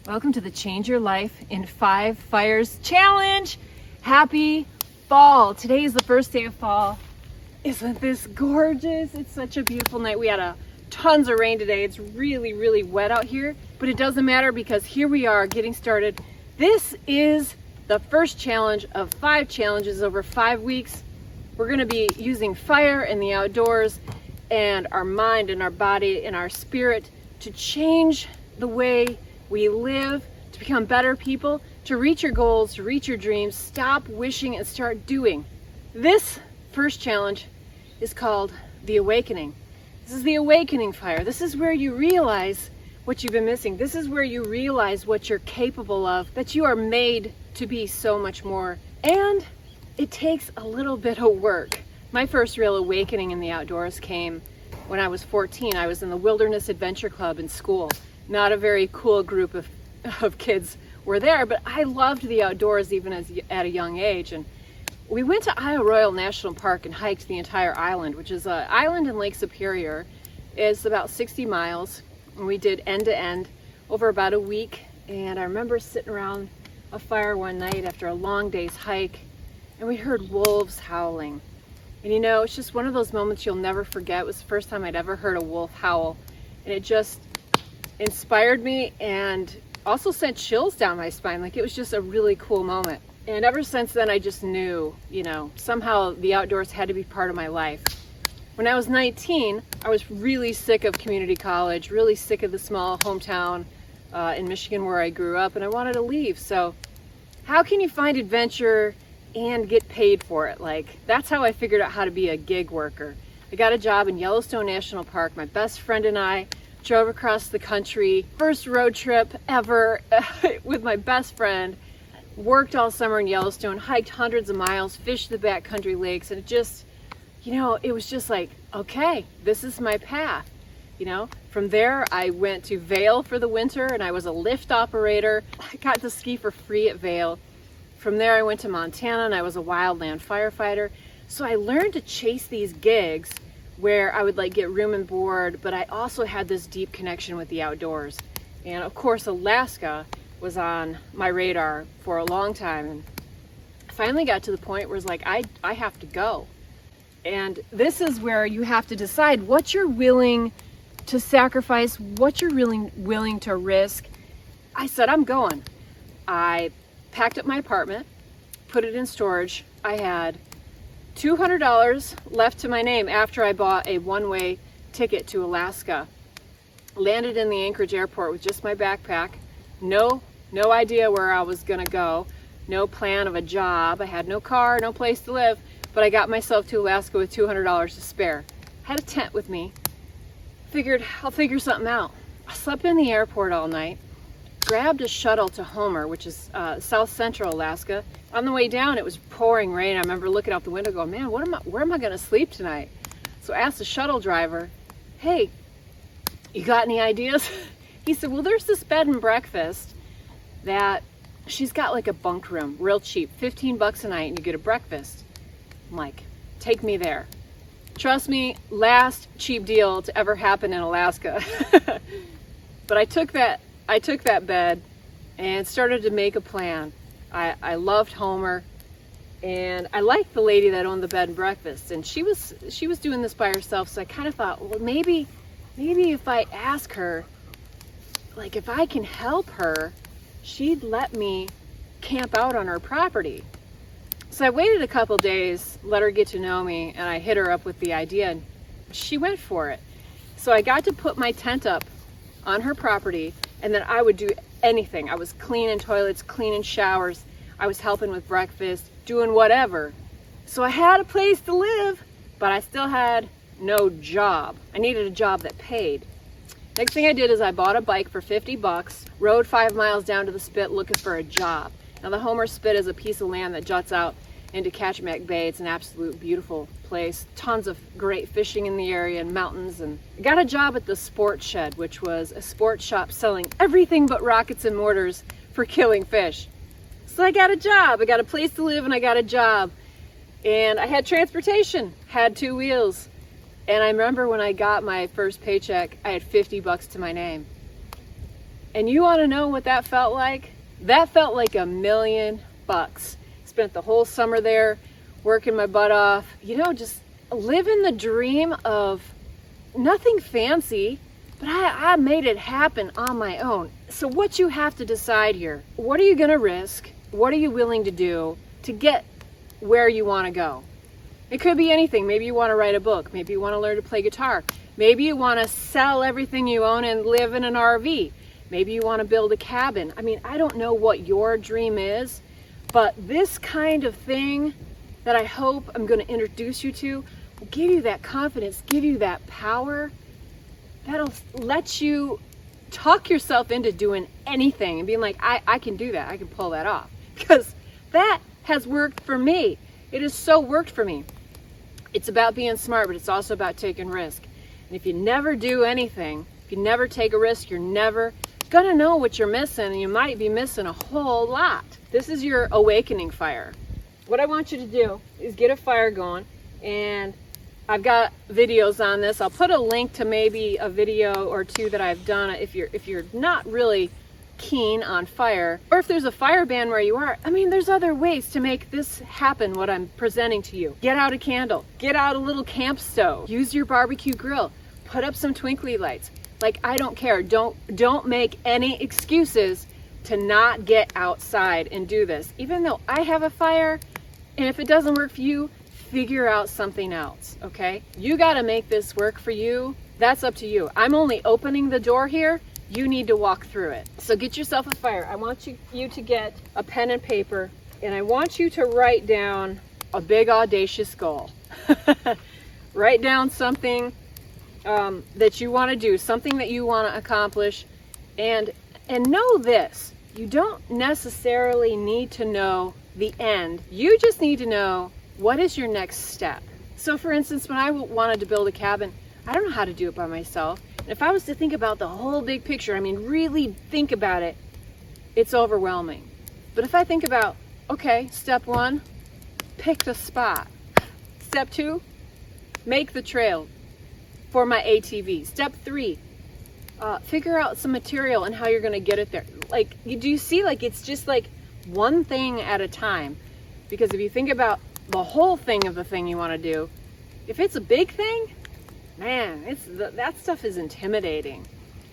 Welcome to the Change Your Life in 5 Fires Challenge. Happy fall. Today is the first day of fall. Isn't this gorgeous? It's such a beautiful night. We had tons of rain today. It's really wet out here, but it doesn't matter because here we are getting started. This is the first challenge of 5 challenges over 5 weeks. We're going to be using fire in the outdoors and our mind and our body and our spirit to change the way we live, to become better people, to reach your goals, to reach your dreams. Stop wishing and start doing. This first challenge is called the awakening. This is the awakening fire. This is where you realize what you've been missing. This is where you realize what you're capable of, that you are made to be so much more. And it takes a little bit of work. My first real awakening in the outdoors came when I was 14. I was in the Wilderness Adventure Club in school. Not a very cool group of kids were there, but I loved the outdoors even at a young age. And we went to Isle Royale National Park and hiked the entire island, which is an island in Lake Superior. It's about 60 miles, and we did end to end over about a week. And I remember sitting around a fire one night after a long day's hike, and we heard wolves howling. And you know, it's just one of those moments you'll never forget. It was the first time I'd ever heard a wolf howl, and it just inspired me and also sent chills down my spine. Like, it was just a really cool moment. And ever since then, I just knew, somehow the outdoors had to be part of my life. When I was 19, I was really sick of community college, really sick of the small hometown in Michigan where I grew up, and I wanted to leave. So how can you find adventure and get paid for it? Like, that's how I figured out how to be a gig worker. I got a job in Yellowstone National Park. My best friend and I drove across the country, first road trip ever with my best friend, worked all summer in Yellowstone, hiked hundreds of miles, fished the backcountry lakes, and it just, it was just like, okay, this is my path. From there I went to Vail for the winter, and I was a lift operator. I got to ski for free at Vail. From there I went to Montana, and I was a wildland firefighter. So I learned to chase these gigs where I would get room and board, but I also had this deep connection with the outdoors. And of course, Alaska was on my radar for a long time. And I finally got to the point where it's like, I have to go. And this is where you have to decide what you're willing to sacrifice, what you're really willing to risk. I said, I'm going. I packed up my apartment, put it in storage. I had $200 left to my name after I bought a one-way ticket to Alaska. Landed in the Anchorage airport with just my backpack. No idea where I was gonna go. No plan of a job. I had no car, no place to live, but I got myself to Alaska with $200 to spare. Had a tent with me. Figured I'll figure something out. I slept in the airport all night. Grabbed a shuttle to Homer, which is south central Alaska. On the way down, it was pouring rain. I remember looking out the window going, man, where am I gonna sleep tonight? So I asked the shuttle driver, hey, you got any ideas? He said, well, there's this bed and breakfast that she's got a bunk room, real cheap, $15 a night, and you get a breakfast. I'm like, take me there. Trust me, last cheap deal to ever happen in Alaska. But I took that bed and started to make a plan. I loved Homer, and I liked the lady that owned the bed and breakfast, and she was doing this by herself. So I kind of thought, well, maybe if I ask her, if I can help her, she'd let me camp out on her property. So I waited a couple days, let her get to know me, and I hit her up with the idea, and she went for it. So I got to put my tent up on her property, and then I would do anything. I was cleaning toilets, cleaning showers. I was helping with breakfast, doing whatever. So I had a place to live, but I still had no job. I needed a job that paid. Next thing I did is I bought a bike for $50, rode 5 miles down to the spit looking for a job. Now the Homer Spit is a piece of land that juts out into Kachemak Bay. It's an absolute beautiful place. Tons of great fishing in the area and mountains. And I got a job at the Sports Shed, which was a sports shop selling everything but rockets and mortars for killing fish. So I got a job. I got a place to live and I got a job. And I had transportation, had 2 wheels. And I remember when I got my first paycheck, I had $50 to my name. And you want to know what that felt like? That felt like $1,000,000. Spent the whole summer there, working my butt off, just living the dream of nothing fancy, but I made it happen on my own. So what you have to decide here, what are you going to risk? What are you willing to do to get where you want to go? It could be anything. Maybe you want to write a book. Maybe you want to learn to play guitar. Maybe you want to sell everything you own and live in an RV. Maybe you want to build a cabin. I mean, I don't know what your dream is, but this kind of thing that I hope I'm going to introduce you to will give you that confidence, give you that power. That'll let you talk yourself into doing anything and being like, I can do that. I can pull that off. Because that has worked for me. It has so worked for me. It's about being smart, but it's also about taking risk. And if you never do anything, if you never take a risk, you're never gonna know what you're missing, and you might be missing a whole lot. This is your awakening fire. What I want you to do is get a fire going, and I've got videos on this. I'll put a link to maybe a video or two that I've done if you're not really keen on fire, or if there's a fire ban where you are. I mean, there's other ways to make this happen, what I'm presenting to you. Get out a candle, get out a little camp stove, use your barbecue grill, put up some twinkly lights. Like, I don't care. Don't make any excuses to not get outside and do this. Even though I have a fire, and if it doesn't work for you, figure out something else, okay? You got to make this work for you. That's up to you. I'm only opening the door here. You need to walk through it. So get yourself a fire. I want you to get a pen and paper, and I want you to write down a big audacious goal. Write down something that you want to do, something that you want to accomplish, and know this: you don't necessarily need to know the end. You just need to know what is your next step. So for instance, when I wanted to build a cabin, I don't know how to do it by myself. And if I was to think about the whole big picture, I mean, really think about it, it's overwhelming. But if I think about, okay, step 1, pick the spot. Step 2, make the trail for my ATV. Step 3, figure out some material and how you're going to get it there. Like, do you see? Like, it's just like one thing at a time. Because if you think about the whole thing of the thing you want to do, if it's a big thing, man, that stuff is intimidating.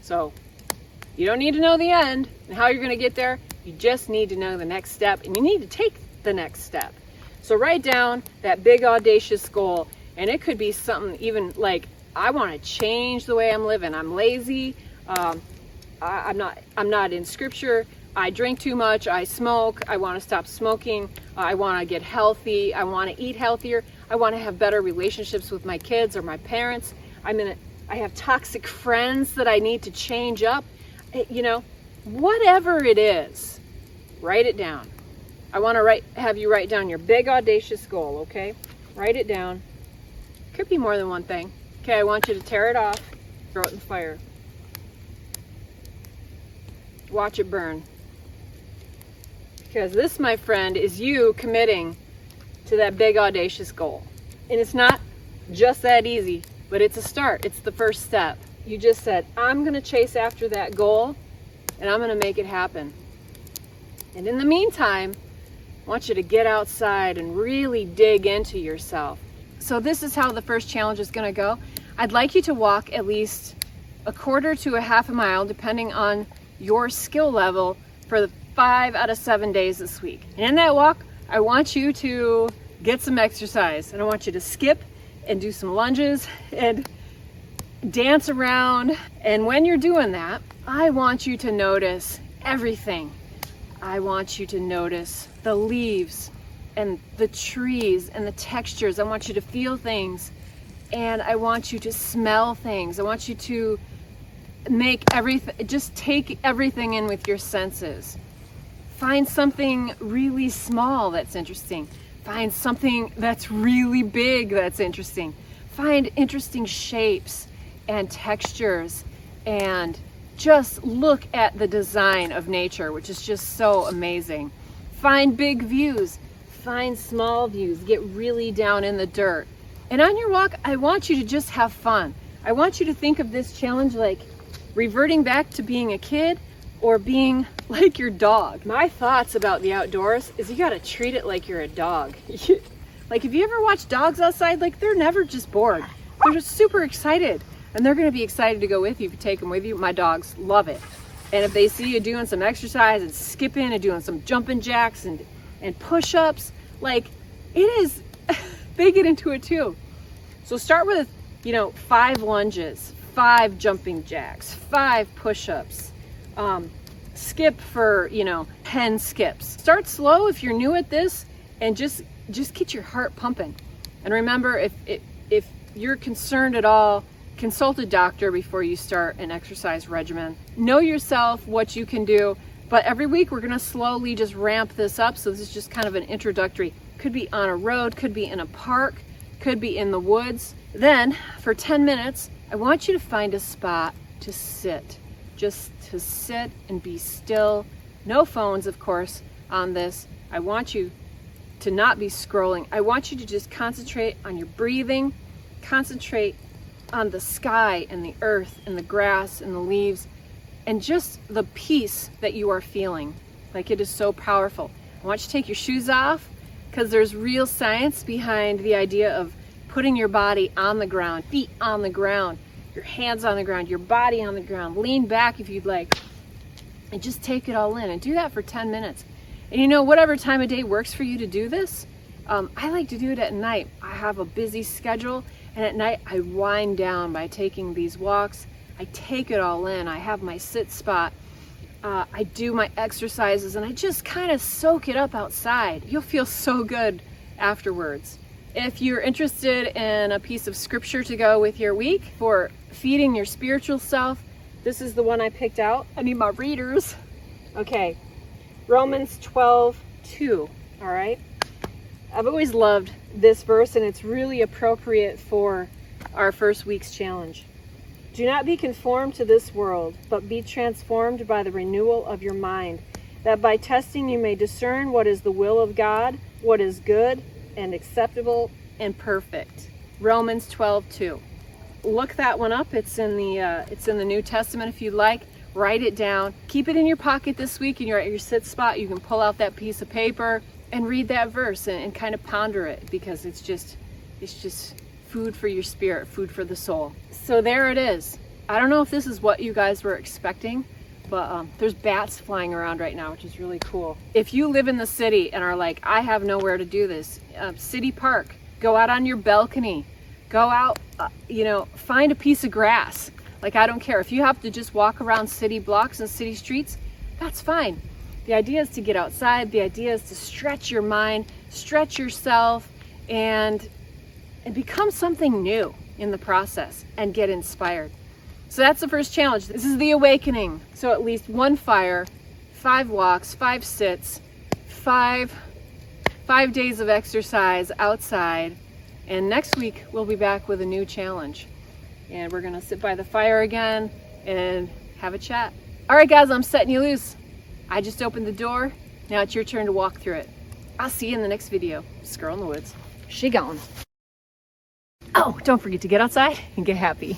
So you don't need to know the end and how you're going to get there. You just need to know the next step, and you need to take the next step. So write down that big audacious goal, and it could be something even like, I want to change the way I'm living. I'm lazy. I'm not in scripture. I drink too much. I smoke. I want to stop smoking. I want to get healthy. I want to eat healthier. I want to have better relationships with my kids or my parents. I have toxic friends that I need to change up. Whatever it is, write it down. I want to have you write down your big audacious goal, okay? Write it down. Could be more than one thing. Okay, I want you to tear it off, throw it in the fire. Watch it burn. Because this, my friend, is you committing to that big audacious goal. And it's not just that easy, but it's a start. It's the first step. You just said, I'm going to chase after that goal, and I'm going to make it happen. And in the meantime, I want you to get outside and really dig into yourself. So this is how the first challenge is going to go. I'd like you to walk at least a quarter to a half a mile, depending on your skill level, for the 5 out of 7 days this week. And in that walk, I want you to get some exercise, and I want you to skip and do some lunges and dance around. And when you're doing that, I want you to notice everything. I want you to notice the leaves and the trees and the textures. I want you to feel things, and I want you to smell things. I want you to just take everything in with your senses. Find something really small that's interesting. Find something that's really big that's interesting. Find interesting shapes and textures, and just look at the design of nature, which is just so amazing. Find big views, find small views, get really down in the dirt. And on your walk, I want you to just have fun. I want you to think of this challenge like reverting back to being a kid, or being like your dog. My thoughts about the outdoors is you gotta treat it like you're a dog. Like if you ever watch dogs outside, like they're never just bored. They're just super excited, and they're gonna be excited to go with you if you take them with you. My dogs love it. And if they see you doing some exercise and skipping and doing some jumping jacks and push-ups, like it is, they get into it too. So start with, 5 lunges, 5 jumping jacks, 5 push-ups, skip for, 10 skips. Start slow if you're new at this, and just get your heart pumping. And remember, if you're concerned at all, consult a doctor before you start an exercise regimen. Know yourself, what you can do, but every week we're gonna slowly just ramp this up. So this is just kind of an introductory. Could be on a road, could be in a park, could be in the woods. Then for 10 minutes, I want you to find a spot to sit. Just to sit and be still. No phones, of course, on this. I want you to not be scrolling. I want you to just concentrate on your breathing, concentrate on the sky and the earth and the grass and the leaves, and just the peace that you are feeling. Like, it is so powerful. I want you to take your shoes off, because there's real science behind the idea of putting your body on the ground, feet on the ground, your hands on the ground, your body on the ground. Lean back if you'd like, and just take it all in, and do that for 10 minutes. And whatever time of day works for you to do this, I like to do it at night. I have a busy schedule, and at night I wind down by taking these walks. I take it all in. I have my sit spot. I do my exercises, and I just kind of soak it up outside. You'll feel so good afterwards. If you're interested in a piece of scripture to go with your week for feeding your spiritual self, this is the one I picked out. I need my readers. Okay, Romans 12:2, all right? I've always loved this verse, and it's really appropriate for our first week's challenge. Do not be conformed to this world, but be transformed by the renewal of your mind, that by testing you may discern what is the will of God, what is good and acceptable and perfect. Romans 12:2. Look that one up. It's in the New Testament if you'd like. Write it down. Keep it in your pocket this week, and you're at your sit spot. You can pull out that piece of paper and read that verse and kind of ponder it, because it's just food for your spirit, food for the soul. So there it is. I don't know if this is what you guys were expecting, but there's bats flying around right now, which is really cool. If you live in the city and are like, I have nowhere to do this, city park, go out on your balcony, go out, find a piece of grass. Like, I don't care. If you have to just walk around city blocks and city streets, that's fine. The idea is to get outside. The idea is to stretch your mind, stretch yourself, and become something new in the process, and get inspired. So that's the first challenge. This is the awakening. So at least 1 fire, 5 walks, 5 sits, 5 days of exercise outside. And next week we'll be back with a new challenge. And we're gonna sit by the fire again and have a chat. All right, guys, I'm setting you loose. I just opened the door. Now it's your turn to walk through it. I'll see you in the next video. Squirrel in the woods. She gone. Oh, don't forget to get outside and get happy.